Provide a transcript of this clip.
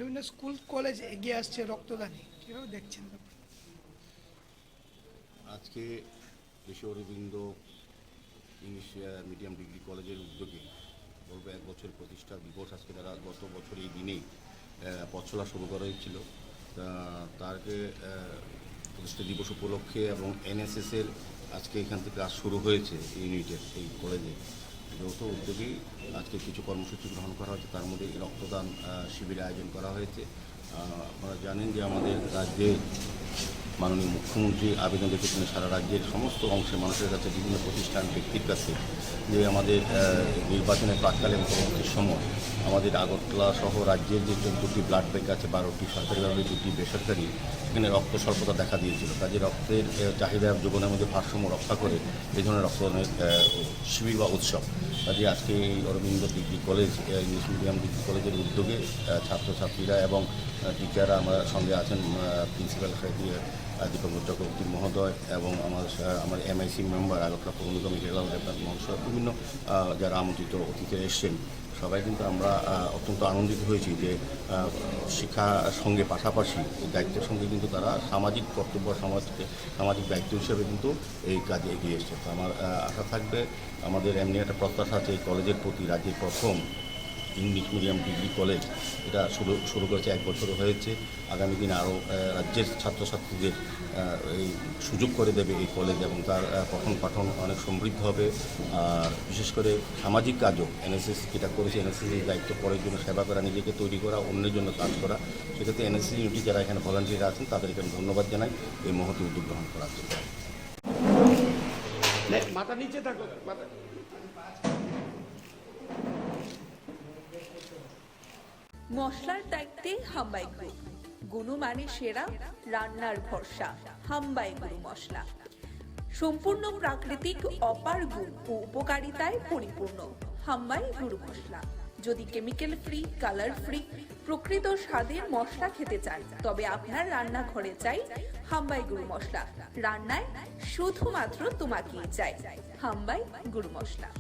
বিভিন্ন school college এগিয়ে আসছে রক্তদানে, কীভাবে দেখছেন? আজকে কৃষি অরবিন্দ ইংলিশ মিডিয়াম ডিগ্রি কলেজের উদ্যোগে বলবো 1 বছর প্রতিষ্ঠা দিবস। আজকে তারা গত বছর এই দিনেই পথ চলা শুরু করা হয়েছিল। তারকে প্রতিষ্ঠা দিবস উপলক্ষে এবং এনএসএসের আজকে এখান থেকে কাজ শুরু হয়েছে ইউনিটের এই কলেজে যৌথ উদ্যোগেই আজকে কিছু কর্মসূচি গ্রহণ করা হয়েছে। তার মধ্যে রক্তদান শিবির আয়োজন করা হয়েছে। আপনারা জানেন যে আমাদের রাজ্যে মাননীয় মুখ্যমন্ত্রী আবেদন রেখেছেন সারা রাজ্যের সমস্ত অংশের মানুষের কাছে, বিভিন্ন প্রতিষ্ঠান ব্যক্তির কাছে, যে আমাদের নির্বাচনের প্রাক্কালে এবং পরবর্তী সময় আমাদের আগরতলা সহ রাজ্যের যে 14টি ব্লাড ব্যাঙ্ক আছে, 12টি সরকারিভাবে, 2টি বেসরকারি, এখানে রক্ত স্বল্পতা দেখা দিয়েছিল। কাজে রক্তের চাহিদা যোগানের মধ্যে ভারসাম্য রক্ষা করে এই ধরনের রক্তদানের শিবির বা উৎসব। কাজে আজকে এই Aurobindo degree college English medium degree কলেজের উদ্যোগে ছাত্রছাত্রীরা এবং টিচাররা আমার সঙ্গে আছেন, প্রিন্সিপাল দীপক চক্রবর্তী মহোদয় এবং আমার এমআইসি মেম্বার আগরতলা পৌর নিগমের জেলা মহাশয়, বিভিন্ন যারা আমন্ত্রিত অতিথিরা এসছেন, সবাই কিন্তু আমরা অত্যন্ত আনন্দিত হয়েছি যে শিক্ষার সঙ্গে পাশাপাশি এই দায়িত্বের সঙ্গে কিন্তু তারা সামাজিক কর্তব্য, সামাজিক দায়িত্ব হিসেবে কিন্তু এই কাজে এগিয়ে এসছে। তো আমার আশা থাকবে, আমাদের এমনি একটা প্রত্যাশা আছে এই কলেজের প্রতি। রাজ্যের প্রথম ইংলিশ মিডিয়াম ডিগ্রি কলেজ এটা শুরু করেছে, 1 বছর হয়েছে। আগামী দিনে আরও রাজ্যের ছাত্রছাত্রীদের এই সুযোগ করে দেবে এই কলেজ, এবং তার পঠন পাঠন অনেক সমৃদ্ধ হবে। আর বিশেষ করে সামাজিক কাজও এনএসএস যেটা করেছে, এনএসএসের দায়িত্ব পরের জন্য সেবা করা, নিজেকে তৈরি করা, অন্যের জন্য কাজ করা। সেক্ষেত্রে এনএসএস ইউনিটি যারা এখানে ভলান্টিয়ার আছেন তাদেরকে আমি ধন্যবাদ জানাই এই মহৎ উদ্যোগ গ্রহণ করার জন্য। মাথা নিচে থাকো, মশলার দায়িত্বে হাম্বাই গ্রুপ, গুণমানে সেরা, রান্নার ভরসা। হাম্বাই গুরু মশলা সম্পূর্ণ প্রাকৃতিক, অপার গুণ ও উপকারিতায় পরিপূর্ণ। হাম্বাই গুরু মশলা। যদি কেমিক্যাল ফ্রি, কালার ফ্রি, প্রকৃত স্বাদের মশলা খেতে চান, তবে আপনার রান্নাঘরে চাই হাম্বাই গুরু মশলা। রান্নায় শুধুমাত্র তোমাকেই চাই হাম্বাই গুরু মশলা।